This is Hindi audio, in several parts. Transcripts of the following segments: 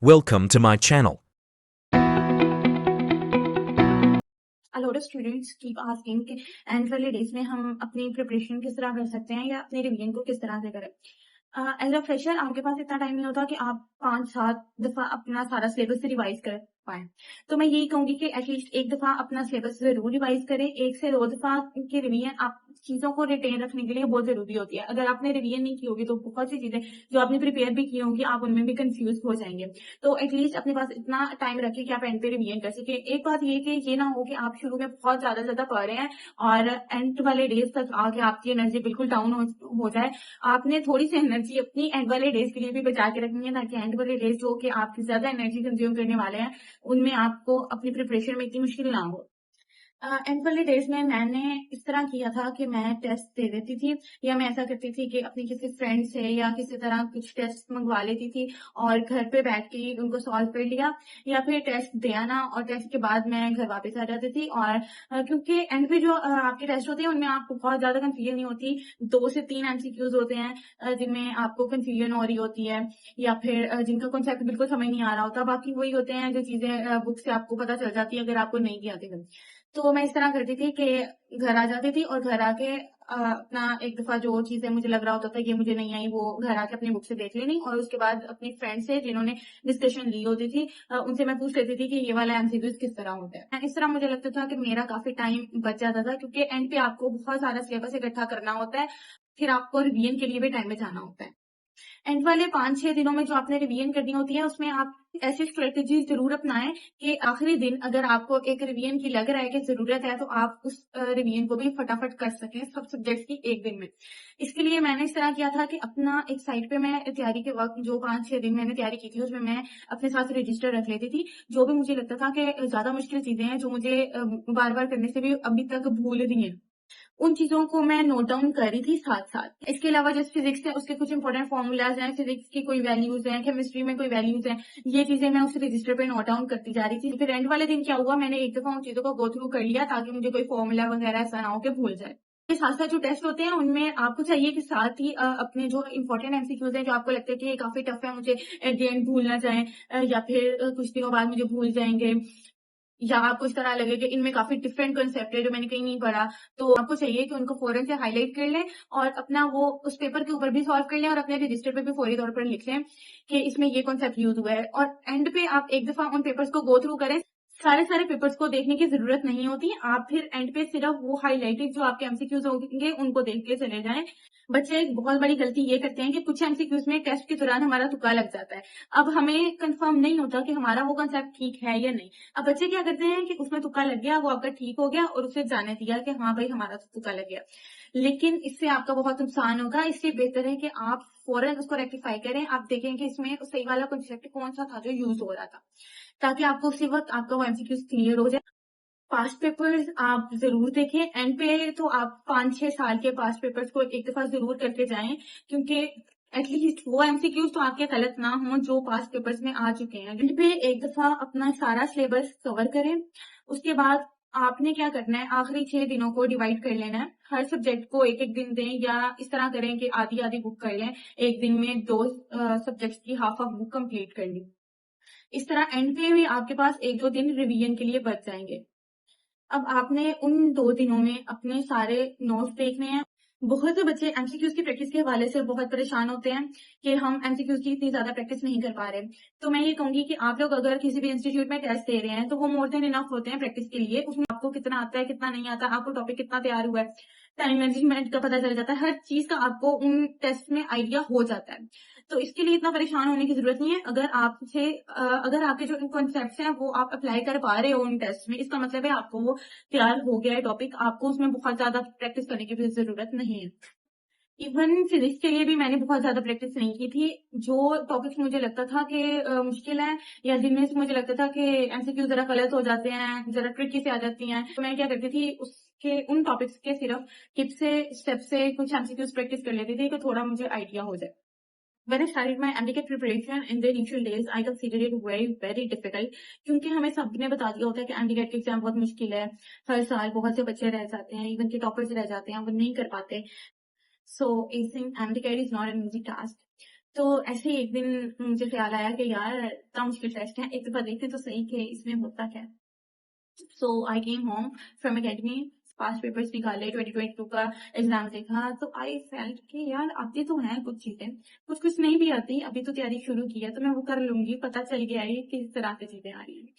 Welcome to my channel. A lot of students keep asking कि एंड वाले डेज में हम अपनी प्रिपरेशन किस तरह कर सकते हैं या अपने रिवीजन को किस तरह से करें। एज अ फ्रेशर आपके पास इतना टाइम नहीं होता कि आप 5-7 दफा अपना सारा सिलेबस रिवाइज कर पाए। तो मैं यही कहूंगी कि एटलीस्ट एक दफा अपना सिलेबस जरूर रिवाइज करें। 1 से 2 दफा की रिवीजन आप चीजों को रिटेन रखने के लिए बहुत जरूरी होती है। अगर आपने रिवीजन नहीं की होगी तो बहुत सी चीजें जो आपने प्रिपेयर भी की होंगी आप उनमें भी कंफ्यूज हो जाएंगे। तो एटलीस्ट अपने पास इतना टाइम रखें कि आप एंड पे रिवीजन कर सके। एक बात ये कि ये ना हो कि आप शुरू में बहुत ज्यादा पढ़ रहे हैं और एंड वाले डेज तक आके आपकी एनर्जी बिल्कुल डाउन हो जाए। आपने थोड़ी सी एनर्जी अपनी एंड वाले डेज के लिए भी बचा के रखनी है ताकि एंड वाले डेज जो कि आपकी ज्यादा एनर्जी कंज्यूम करने वाले हैं उनमें आपको अपनी प्रिपरेशन में इतनी मुश्किल ना हो। एंड वाले डेज में मैंने इस तरह किया था कि मैं टेस्ट दे देती थी या मैं ऐसा करती थी कि अपनी किसी फ्रेंड से या किसी तरह कुछ टेस्ट मंगवा लेती थी और घर पे बैठ के ही उनको सॉल्व कर लिया या फिर टेस्ट दे आना और टेस्ट के बाद मैं घर वापस आ जाती थी। और क्योंकि एंड पे जो आपके टेस्ट होते हैं उनमें आपको बहुत ज्यादा कंफ्यूजन नहीं होती। 2 से 3 एमसीक्यूज होते हैं जिनमें आपको कंफ्यूजन हो रही होती है या फिर जिनका कॉन्सेप्ट बिल्कुल समझ नहीं आ रहा होता। बाकी वही होते हैं जो चीजें बुक से आपको पता चल जाती है अगर आपको नहीं भी आती थी। तो मैं इस तरह करती थी कि घर आ जाती थी और घर आके अपना एक दफा जो चीजें मुझे लग रहा होता था ये मुझे नहीं आई वो घर आके अपनी बुक से देख लेनी और उसके बाद अपनी फ्रेंड से जिन्होंने डिस्कशन ली होती थी उनसे मैं पूछ लेती थी कि ये वाला एमसीक्यूज किस तरह होता है। इस तरह मुझे लगता था कि मेरा काफी टाइम बच जाता था क्योंकि एंड पे आपको बहुत सारा सिलेबस इकट्ठा करना होता है। फिर आपको रिवीजन के लिए भी टाइम बचाना होता है। एंड वाले 5-6 दिनों में जो आपने रिवीजन करनी होती है उसमें आप ऐसी स्ट्रेटेजी जरूर अपनाएं कि आखिरी दिन अगर आपको एक रिवीजन की लग रहा है कि जरूरत है तो आप उस रिवीजन को भी फटाफट कर सकें सब सब्जेक्ट्स की एक दिन में। इसके लिए मैंने इस तरह किया था कि अपना एक साइड पे मैं तैयारी के वक्त जो 5-6 दिन मैंने तैयारी की थी उसमें मैं अपने साथ रजिस्टर रख लेती थी। जो भी मुझे लगता था कि ज्यादा मुश्किल चीजें हैं जो मुझे बार बार करने से भी अभी तक भूल रही है उन चीजों को मैं नोट डाउन कर रही थी साथ साथ। इसके अलावा जैसे फिजिक्स है उसके कुछ इंपॉर्टेंट फॉर्मूलाज हैं, फिजिक्स की कोई वैल्यूज हैं, केमिस्ट्री में कोई वैल्यूज हैं, ये चीजें मैं उस रजिस्टर पे नोट डाउन करती जा रही थी। फिर एंड वाले दिन क्या हुआ मैंने एक दफा उन चीजों को गो थ्रू कर लिया ताकि मुझे कोई फॉर्मूला वगैरह ऐसा ना हो के भूल जाए। के साथ साथ जो टेस्ट होते हैं उनमें आपको चाहिए कि साथ ही अपने जो इंपॉर्टेंट एमसीक्यूज हैं जो आपको लगता है कि ये काफी टफ है मुझे एट द एंड भूल ना जाए या फिर कुछ दिनों बाद मुझे भूल जाएंगे या आपको इस तरह लगे कि इनमें काफी डिफरेंट कंसेप्ट है जो मैंने कहीं नहीं पढ़ा तो आपको चाहिए कि उनको फौरन से हाईलाइट कर लें और अपना वो उस पेपर के ऊपर भी सॉल्व कर लें और अपने रजिस्टर पे भी फौरी तौर पर लिख लें कि इसमें ये कॉन्सेप्ट यूज हुआ है। और एंड पे आप एक दफा उन पेपर्स को गो थ्रू करें। सारे पेपर्स को देखने की जरूरत नहीं होती। आप फिर एंड पे सिर्फ वो हाईलाइटेड जो आपके एमसीक्यूज होंगे उनको देख के चले जाएं। बच्चे एक बहुत बड़ी गलती ये करते हैं कि कुछ एमसीक्यूज में टेस्ट के दौरान हमारा तुक्का लग जाता है। अब हमें कंफर्म नहीं होता कि हमारा वो कंसेप्ट ठीक है या नहीं। अब बच्चे क्या करते हैं कि उसमें तुक्का लग गया वो आपका ठीक हो गया और उसे जाने दिया कि हाँ भाई हमारा तो तुक्का लग गया। लेकिन इससे आपका बहुत नुकसान होगा। इसलिए बेहतर है कि आप फौरन उसको रेक्टिफाई करें। आप देखें कि इसमें सही वाला कंसेप्ट कौन सा था जो यूज हो रहा था ताकि आपको उसी वक्त आपका वो एमसीक्यूज क्लियर हो जाए। पास्ट पेपर्स आप जरूर देखें। एंड पे तो आप 5-6 साल के पास्ट पेपर्स को एक दफा जरूर करके जाएं क्योंकि एटलीस्ट वो एमसीक्यूज तो आपके गलत ना हो जो पास्ट पेपर्स में आ चुके हैं। एंड पे एक दफा अपना सारा सिलेबस कवर करें। उसके बाद आपने क्या करना है आखिरी 6 दिनों को डिवाइड कर लेना है। हर सब्जेक्ट को एक एक दिन दें या इस तरह करें कि आधी आधी बुक कर लें। एक दिन में 2 सब्जेक्ट्स की हाफ ऑफ बुक कंप्लीट कर ली। इस तरह एंड पे भी आपके पास 1-2 दिन रिवीजन के लिए बच जाएंगे। अब आपने उन 2 दिनों में अपने सारे नोट्स देखने हैं। बहुत से बच्चे एमसीक्यूज की प्रैक्टिस के हवाले से बहुत परेशान होते हैं कि हम एमसीक्यूज की इतनी ज्यादा प्रैक्टिस नहीं कर पा रहे। तो मैं ये कहूंगी कि आप लोग अगर किसी भी इंस्टीट्यूट में टेस्ट दे रहे हैं तो वो मोर देन इनफ होते हैं प्रैक्टिस के लिए। उसमें आपको कितना आता है कितना नहीं आता, आपको टॉपिक कितना तैयार हुआ है, टाइम मैनेजमेंट का पता चल जाता है, हर चीज का आपको उन टेस्ट में आइडिया हो जाता है। तो इसके लिए इतना परेशान होने की जरूरत नहीं है। अगर आपके जो कॉन्सेप्ट हैं वो आप अप्लाई कर पा रहे हो उन टेस्ट में इसका मतलब है आपको वो तैयार हो गया है टॉपिक। आपको उसमें बहुत ज्यादा प्रैक्टिस करने की भी जरूरत नहीं है। इवन फिजिक्स के लिए भी मैंने बहुत ज्यादा प्रैक्टिस नहीं की थी। जो टॉपिक्स मुझे लगता था कि मुश्किल है या जिनमें से मुझे लगता था कि एमसीक्यू जरा गलत हो जाते हैं, जरा ट्रिकी से आ जाती हैं, तो मैं क्या करती थी उसके उन टॉपिक्स के सिर्फ टिप से स्टेप से कुछ एमसीक्यूज प्रैक्टिस कर लेती थी कि थोड़ा मुझे आइडिया हो जाए। When I started my MDCAT preparation in the initial days, I considered it very difficult क्योंकि हमें सबने बता दिया होता है कि MDCAT की एग्जाम बहुत मुश्किल है। हर साल बहुत से बच्चे रह जाते हैं, इवन के टॉपर्स रह जाते हैं, वो नहीं कर पाते। So acing MDCAT is not an easy task. तो ऐसे ही एक दिन मुझे ख्याल आया कि यार इतना मुश्किल टेस्ट है, एक दफ़ा देखते तो सही कि इसमें होता क्या है। So I came home from academy, past papers निकाले, 2022 का एग्जाम देखा, तो आई फेल्ट कि यार आती तो हैं कुछ चीजें, कुछ कुछ नहीं भी आती। अभी तो तैयारी शुरू की है तो मैं वो कर लूंगी, पता चल गया है कि किस तरह से चीजें आ रही हैं।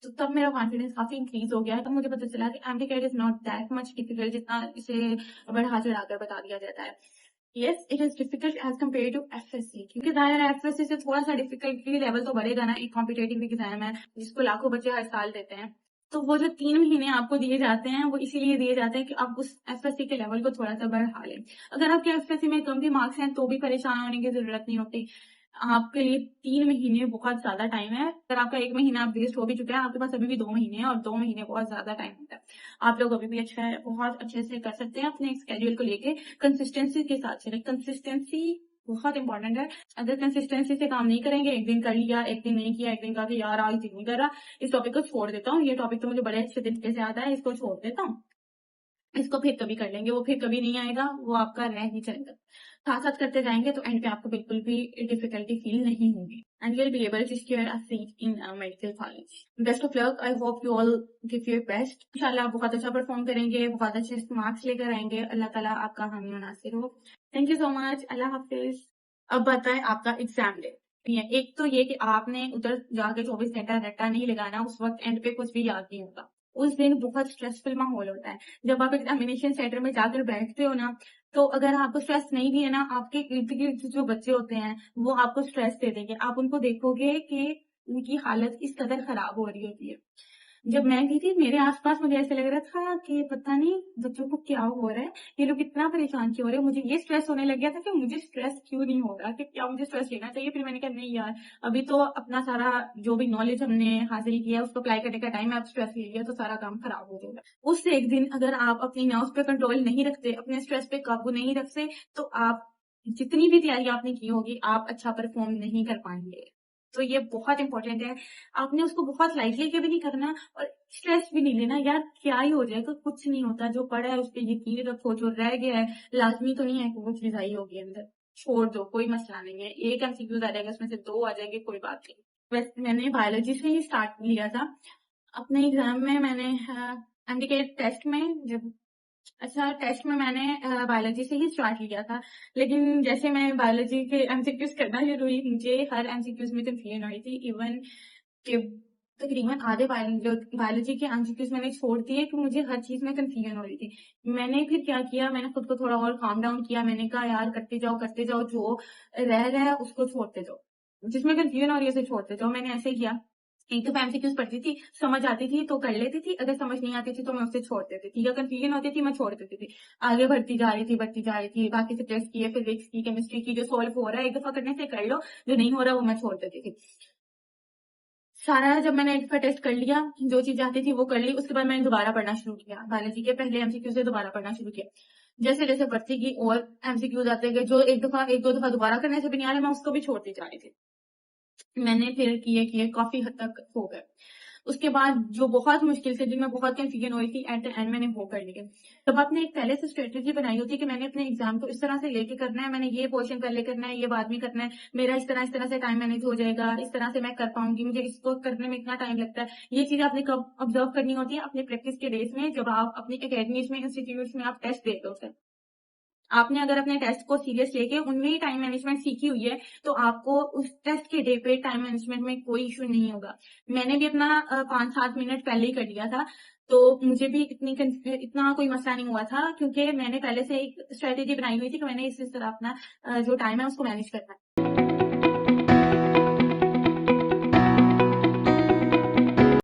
तो तब मेरा कॉन्फिडेंस काफी इंक्रीज हो गया। तब मुझे पता चला कि MDCAT is not that much difficult जितना इसे बढ़ा चढ़ाकर बता दिया जाता है। Yes, it is difficult as compare to FSc, क्योंकि जाहिर है एफएससी से थोड़ा सा डिफिकल्टी लेवल तो बढ़ेगा ना। एक कॉम्पिटेटिव एग्जाम है जिसको लाखों बच्चे हर साल देते हैं, तो वो जो 3 महीने आपको दिए जाते हैं वो इसीलिए दिए जाते हैं कि आप उस एफएससी के लेवल को थोड़ा सा बढ़ा लें। अगर आपके एफएससी में कम भी मार्क्स हैं तो भी परेशान होने की जरूरत नहीं होती। आपके लिए 3 महीने बहुत ज्यादा टाइम है। अगर आपका 1 महीना वेस्ट हो भी चुका है, आपके पास अभी भी 2 महीने हैं, और 2 महीने बहुत ज्यादा टाइम होता है। आप लोग अभी भी अच्छा है, बहुत अच्छे से कर सकते हैं अपने स्केड्यूल को लेके। कंसिस्टेंसी के साथ चले, कंसिस्टेंसी बहुत इंपॉर्टेंट है। अगर कंसिस्टेंसी से काम नहीं करेंगे, एक दिन कर लिया, एक दिन नहीं किया, एक दिन कहा कि यार आज दिन नहीं कर रहा, इस टॉपिक को छोड़ देता हूँ, ये टॉपिक तो मुझे बड़े अच्छे तरीके से आता है, इसको छोड़ देता हूँ, इसको फिर कभी कर लेंगे, वो फिर कभी नहीं आएगा, वो आपका रह ही जाएगा। साथ साथ करते जाएंगे तो एंड पे आपको बिल्कुल भी डिफिकल्टी फील नहीं होगी, and you'll be able to secure a seat in a medical college. Best of luck. I hope you all give your best. इंशाल्लाह आप बहुत अच्छा परफॉर्म करेंगे, बहुत अच्छे मार्क्स लेकर आएंगे। अल्लाह ताला आपका हामी और नासिर हो। Thank you so much. अल्लाह हाफिज। अब बताएं आपका एग्जाम डे। एक तो ये कि आपने उधर जाके 24 घंटा रट्टा नहीं लगाना, उस वक्त एंड पे कुछ भी याद नहीं होगा। उस दिन बहुत स्ट्रेसफुल माहौल होता है। जब आप एग्जामिनेशन सेंटर में जाकर बैठते हो ना, तो अगर आपको स्ट्रेस नहीं भी है ना, आपके इर्द गिर्द जो बच्चे होते हैं वो आपको स्ट्रेस दे देंगे। आप उनको देखोगे कि उनकी हालत इस कदर खराब हो रही होती है। जब मैं गई थी मेरे आसपास मुझे ऐसे लग रहा था कि पता नहीं बच्चों को क्या हो रहा है, ये लोग इतना परेशान क्यों हो रहे हैं। मुझे ये स्ट्रेस होने लग गया था कि मुझे स्ट्रेस क्यों नहीं हो रहा, कि क्या मुझे स्ट्रेस लेना चाहिए। फिर मैंने कहा नहीं यार, अभी तो अपना सारा जो भी नॉलेज हमने हासिल किया उसको अप्लाई करने का टाइम है। अब स्ट्रेस ले लिया तो सारा काम खराब हो जाएगा। उससे एक दिन अगर आप अपनी नर्व्स पे कंट्रोल नहीं रखते, अपने स्ट्रेस पे काबू नहीं रखते, तो आप जितनी भी तैयारी आपने की होगी आप अच्छा परफॉर्म नहीं कर पाएंगे। तो ये बहुत इंपॉर्टेंट है। आपने उसको बहुत लाइटली के भी नहीं करना और स्ट्रेस भी नहीं लेना। यार क्या ही हो जाएगा, कुछ नहीं होता। जो पढ़ा है उस पर यकीन रखो, जो रह गया है लाजमी तो नहीं है कि वो चीज आई होगी अंदर, छोड़ दो, कोई मसला नहीं है। एक एमसीक्यूज आ जाएगा, उसमें से 2 आ जाएंगे, कोई बात नहीं। वैसे मैंने बायोलॉजी से ही स्टार्ट लिया था अपने एग्जाम में। मैंने एमडीकेट टेस्ट में जब अच्छा टेस्ट में मैंने बायोलॉजी से ही स्टार्ट किया था, लेकिन जैसे मैं बायोलॉजी के एमसीक्यूज करना शुरू हुई, मुझे हर एमसीक्यूज में कंफ्यूजन हो रही थी। इवन कि तकरीबन आधे बायोलॉजी के एमसीक्यूज मैंने छोड़ दिए कि मुझे हर चीज में कंफ्यूजन हो रही थी। मैंने फिर क्या किया, मैंने खुद को थोड़ा और काम डाउन किया। मैंने कहा यार करते जाओ, जो रह रहा है उसको छोड़ते जाओ, जिसमें कंफ्यूजन हो रही है उसे छोड़ते जाओ। मैंने ऐसे किया। एक तो एमसीक्यूज पढ़ती थी, समझ आती थी तो कर लेती थी, अगर समझ नहीं आती थी तो मैं उससे छोड़ देती थी, या कंफ्यूजन होती थी मैं छोड़ देती थी। आगे बढ़ती जा रही थी। बाकी सब्जेक्ट्स की, फिजिक्स की, केमिस्ट्री की, जो सॉल्व हो रहा है एक दफा करने से कर लो, जो नहीं हो रहा वो मैं छोड़ देती थी। सारा जब मैंने एक दफा टेस्ट कर लिया, जो चीज आती थी वो कर ली, उसके बाद मैंने दोबारा पढ़ना शुरू किया। बायोलॉजी के पहले एमसीक्यू से दोबारा पढ़ना शुरू किया। जैसे जैसे पढ़ती गई और एमसीक्यूज आते गए, जो एक दो दफा दोबारा करने से भी नहीं आ रहा, मैं उसको भी छोड़ती जा रही थी। मैंने फिर किए काफी हद तक हो गए। उसके बाद जो बहुत मुश्किल से, जिनमें बहुत कंफ्यूजन हो रही थी, एट द एंड मैंने वो कर लिया। तब आपने एक पहले से स्ट्रेटेजी बनाई होती है कि मैंने अपने एग्जाम को इस तरह से लेके करना है, मैंने ये पोर्शन पहले करना है, ये बाद में करना है, मेरा इस तरह से टाइम मैनेज हो जाएगा, इस तरह से मैं कर पाऊंगी, मुझे इसको करने में इतना टाइम लगता है। ये चीज आपने कब ऑब्जर्व करनी होती है? अपने प्रैक्टिस के डेज में, जब आप अपनी अकेडमीज में, इंस्टीट्यूट में आप टेस्ट देते हो। आपने अगर अपने टेस्ट को सीरियस लेके उनमें ही टाइम मैनेजमेंट सीखी हुई है, तो आपको उस टेस्ट के डे पे टाइम मैनेजमेंट में कोई इशू नहीं होगा। मैंने भी अपना 5-7 मिनट पहले ही कर लिया था, तो मुझे भी इतना कोई मसला नहीं हुआ था, क्योंकि मैंने पहले से एक स्ट्रेटेजी बनाई हुई थी कि मैंने इस तरह अपना जो टाइम है उसको मैनेज करना है।